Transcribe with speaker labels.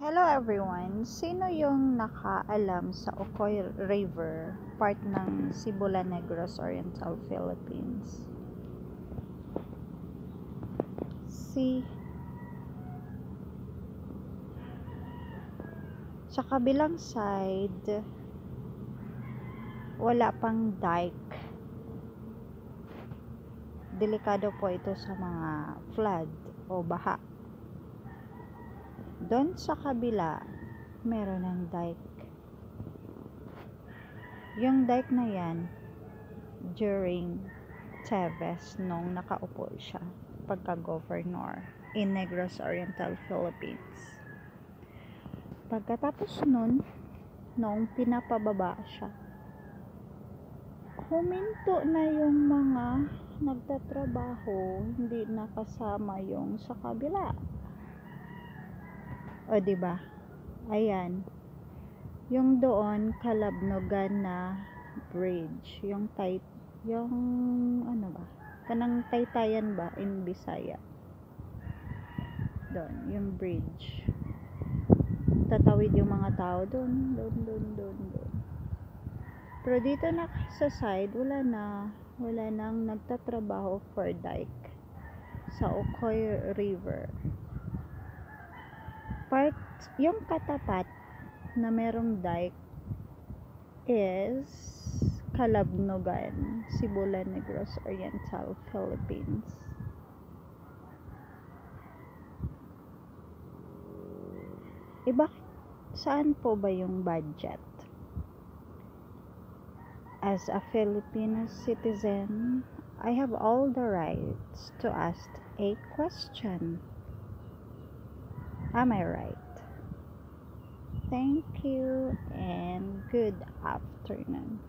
Speaker 1: Hello everyone! Sino yung nakaalam sa Ocoy River, part ng Sibulan Negros, Oriental Philippines? Sa kabilang side, wala pang dike. Delikado po ito sa mga flood o baha. Doon sa kabila, meron ng dike. Yung dike na yan, during Chavez, nung nakaupo siya pagka-governor in Negros Oriental, Philippines. Pagkatapos nun, nung pinapababa siya, huminto na yung mga nagtatrabaho, hindi nakasama yung sa kabila. O diba? Ayan. Yung doon, Kalabnogan na bridge. Yung ano ba? Kanang Taytayan ba in Bisaya? Doon, yung bridge. Tatawid yung mga tao doon. Pero dito na sa side, wala nang nagtatrabaho for dike sa Ocoy River. Yung katapat na merong dike is Kalabnogan, Sibulan Negros Oriental, Philippines. Bakit saan po ba yung budget? As a Filipino citizen, I have all the rights to ask a question. Am I right? Thank you and good afternoon.